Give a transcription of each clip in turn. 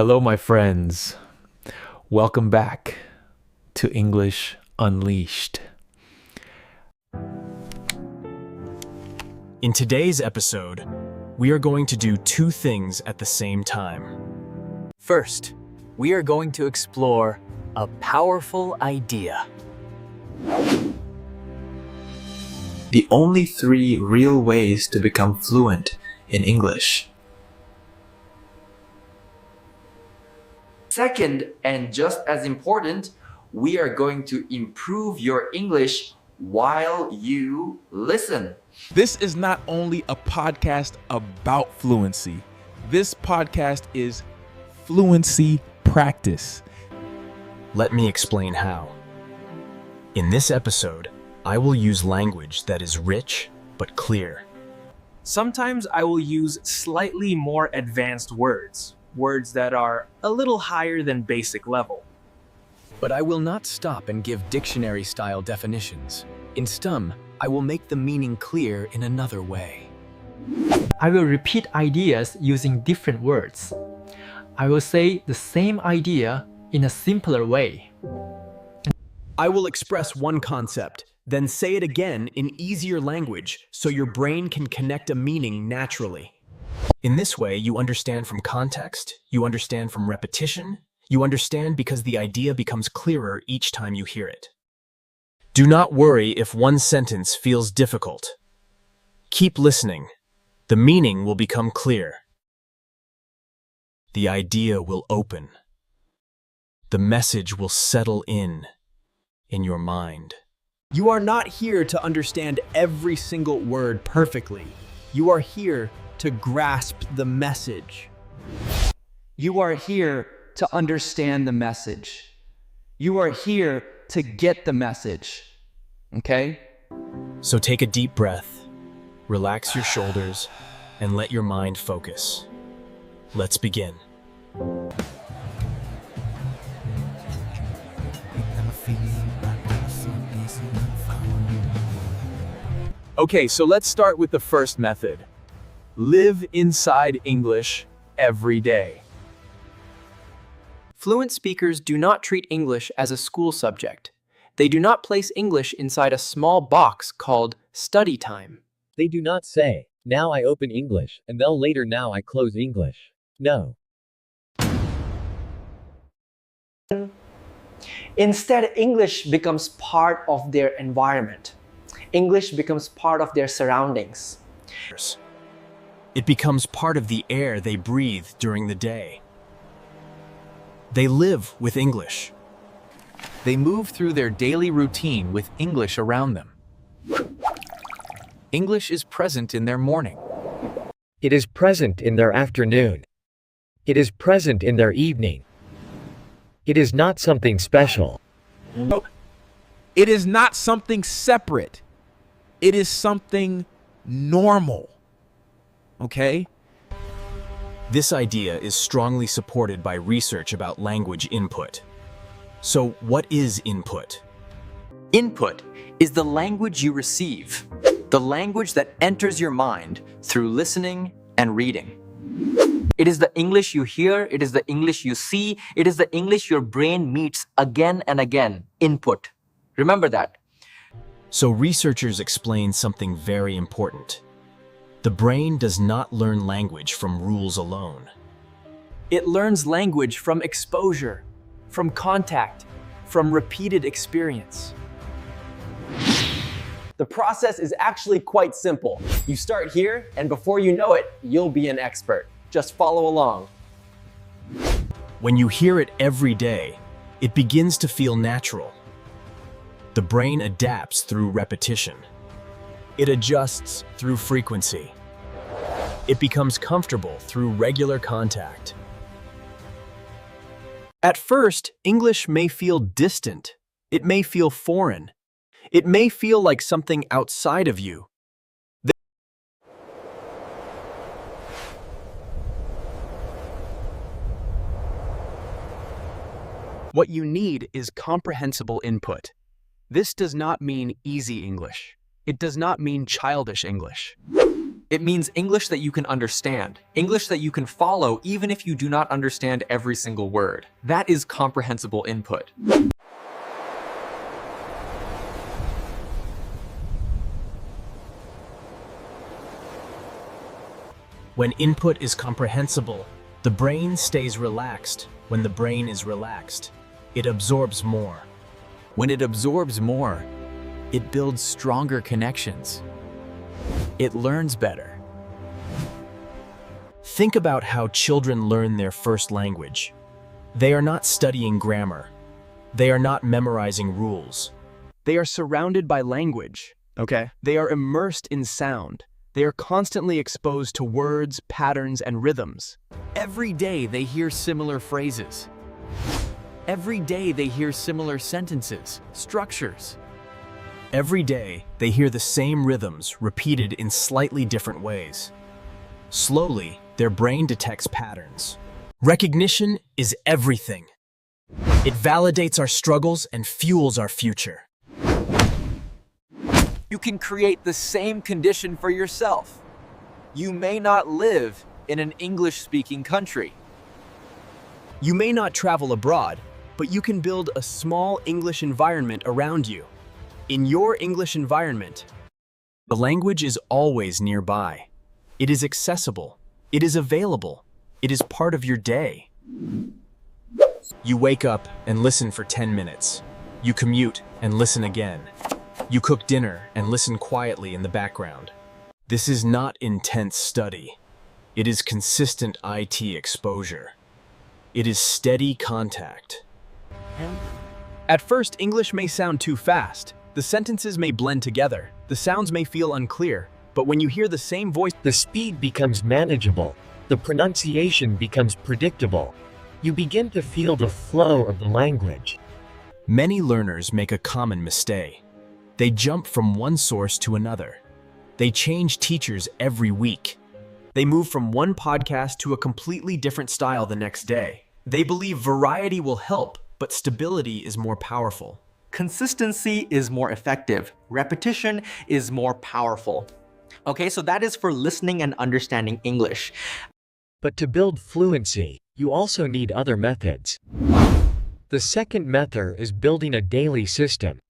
Hello, my friends. Welcome back to English Unleashed. In today's episode, we are going to do two things at the same time. First, we are going to explore a powerful idea. The only 3 real ways to become fluent in English. Second, and just as important, we are going to improve your English while you listen. This is not only a podcast about fluency. This podcast is fluency practice. Let me explain how. In this episode, I will use language that is rich but clear. Sometimes I will use slightly more advanced words that are a little higher than basic level. But I will not stop and give dictionary-style definitions. Instead, I will make the meaning clear in another way. I will repeat ideas using different words. I will say the same idea in a simpler way. I will express one concept, then say it again in easier language so your brain can connect a meaning naturally. In this way, you understand from context, you understand from repetition, you understand because the idea becomes clearer each time you hear it. Do not worry if one sentence feels difficult. Keep listening. The meaning will become clear. The idea will open. The message will settle in your mind. You are not here to understand every single word perfectly. You are here to grasp the message. You are here to understand the message. You are here to get the message. Okay? So take a deep breath, relax your shoulders, and let your mind focus. Let's begin. Okay, so let's start with the first method. Live inside English every day. Fluent speakers do not treat English as a school subject. They do not place English inside a small box called study time. They do not say, now I open English, and then later now I close English. No. Instead, English becomes part of their environment. English becomes part of their surroundings. It becomes part of the air they breathe during the day. They live with English. They move through their daily routine with English around them. English is present in their morning. It is present in their afternoon. It is present in their evening. It is not something special. It is not something separate. It is something normal. Okay? This idea is strongly supported by research about language input. So, what is input? Input is the language you receive, the language that enters your mind through listening and reading. It is the English you hear, it is the English you see, it is the English your brain meets again and again. Input. Remember that. So, researchers explain something very important. The brain does not learn language from rules alone. It learns language from exposure, from contact, from repeated experience. The process is actually quite simple. You start here, and before you know it, you'll be an expert. Just follow along. When you hear it every day, it begins to feel natural. The brain adapts through repetition. It adjusts through frequency. It becomes comfortable through regular contact. At first, English may feel distant. It may feel foreign. It may feel like something outside of you. What you need is comprehensible input. This does not mean easy English. It does not mean childish English. It means English that you can understand, English that you can follow even if you do not understand every single word. That is comprehensible input. When input is comprehensible, the brain stays relaxed. When the brain is relaxed, it absorbs more. When it absorbs more, it builds stronger connections. It learns better. Think about how children learn their first language. They are not studying grammar. They are not memorizing rules. They are surrounded by language, okay? They are immersed in sound. They are constantly exposed to words, patterns, and rhythms. Every day they hear similar phrases. Every day they hear similar sentences, structures. Every day, they hear the same rhythms repeated in slightly different ways. Slowly, their brain detects patterns. Recognition is everything. It validates our struggles and fuels our future. You can create the same condition for yourself. You may not live in an English-speaking country. You may not travel abroad, but you can build a small English environment around you. In your English environment, The language is always nearby. It is accessible. It is available. It is part of your day. You wake up and listen for 10 minutes. You commute and listen again. You cook dinner and listen quietly in the background. This is not intense study. It is consistent IT exposure. It is steady contact. at first English may sound too fast. The sentences may blend together. The sounds may feel unclear. But when you hear the same voice, The speed becomes manageable. The pronunciation becomes predictable. You begin to feel the flow of the language. Many learners make a common mistake. They jump from one source to another. They change teachers every week. they move from one podcast to a completely different style the next day. They believe variety will help, but stability is more powerful. Consistency is more effective. Repetition is more powerful. Okay, so that is for listening and understanding English. But to build fluency, you also need other methods. The second method is building a daily system.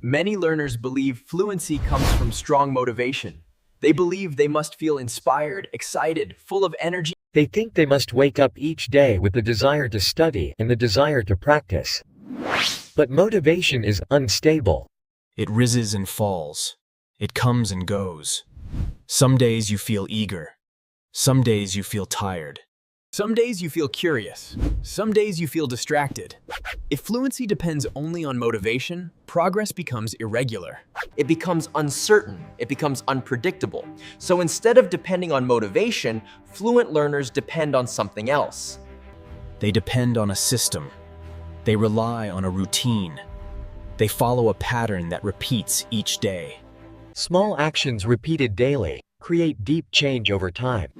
Many learners believe fluency comes from strong motivation. They believe they must feel inspired, excited, full of energy. They think they must wake up each day with the desire to study and the desire to practice. But motivation is unstable. It rises and falls. It comes and goes. Some days you feel eager. Some days you feel tired. Some days you feel curious. Some days you feel distracted. If fluency depends only on motivation, progress becomes irregular. It becomes uncertain. It becomes unpredictable. So instead of depending on motivation, fluent learners depend on something else. They depend on a system. They rely on a routine. They follow a pattern that repeats each day. Small actions repeated daily create deep change over time.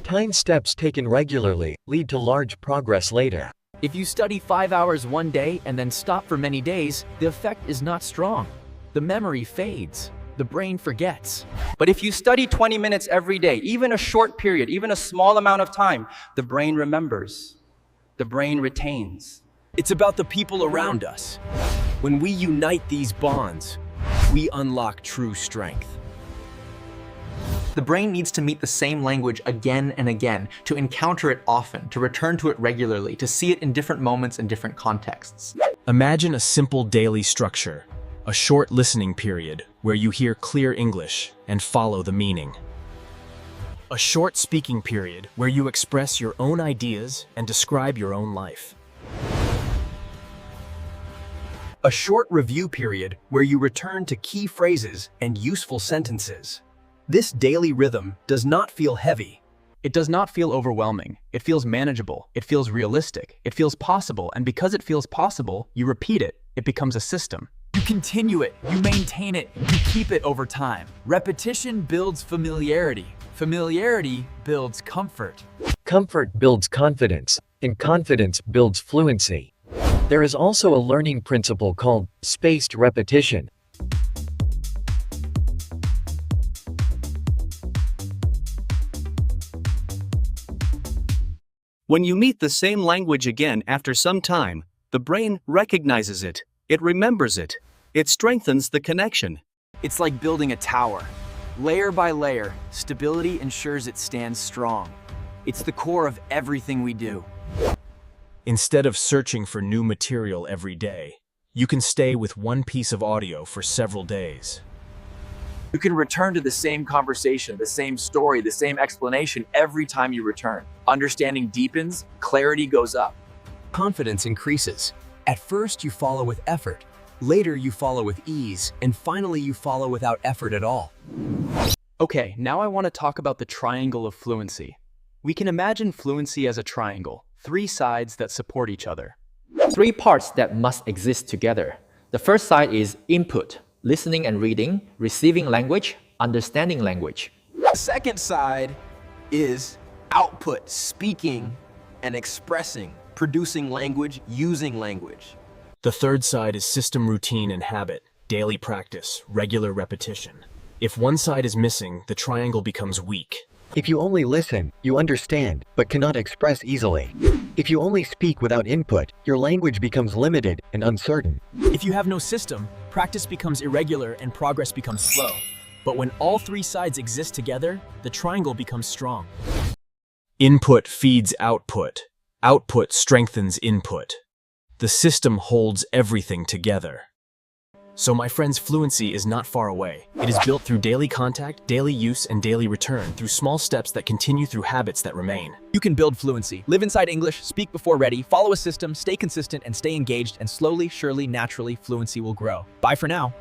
Tiny steps taken regularly lead to large progress later. If you study 5 hours one day and then stop for many days, the effect is not strong. The memory fades. The brain forgets. But if you study 20 minutes every day, even a short period, even a small amount of time, the brain remembers. The brain retains. It's about the people around us. When we unite these bonds, we unlock true strength. The brain needs to meet the same language again and again, to encounter it often, to return to it regularly, to see it in different moments and different contexts. Imagine a simple daily structure, a short listening period where you hear clear English and follow the meaning. A short speaking period where you express your own ideas and describe your own life. A short review period where you return to key phrases and useful sentences. This daily rhythm does not feel heavy. It does not feel overwhelming. It feels manageable. It feels realistic. It feels possible. And because it feels possible, you repeat it. It becomes a system. You continue it, you maintain it, you keep it over time. Repetition builds familiarity. Familiarity builds comfort. Comfort builds confidence, and confidence builds fluency. There is also a learning principle called spaced repetition. When you meet the same language again after some time, the brain recognizes it. It remembers it. It strengthens the connection. It's like building a tower. Layer by layer, stability ensures it stands strong. It's the core of everything we do. Instead of searching for new material every day, you can stay with one piece of audio for several days. You can return to the same conversation, the same story, the same explanation every time you return. Understanding deepens, clarity goes up. Confidence increases. At first, you follow with effort. Later, you follow with ease. And finally, you follow without effort at all. Okay, now I want to talk about the triangle of fluency. We can imagine fluency as a triangle, 3 sides that support each other. 3 parts that must exist together. The first side is input, listening and reading, receiving language, understanding language. The second side is output, speaking and expressing, producing language, using language. The third side is system routine and habit, daily practice, regular repetition. If one side is missing, the triangle becomes weak. If you only listen, you understand, but cannot express easily. If you only speak without input, your language becomes limited and uncertain. If you have no system, practice becomes irregular and progress becomes slow. But when all 3 sides exist together, the triangle becomes strong. Input feeds output. Output strengthens input. The system holds everything together. So my friends, fluency is not far away. It is built through daily contact, daily use, and daily return, through small steps that continue through habits that remain. You can build fluency. Live inside English, speak before ready, follow a system, stay consistent, and stay engaged, and slowly, surely, naturally, fluency will grow. Bye for now.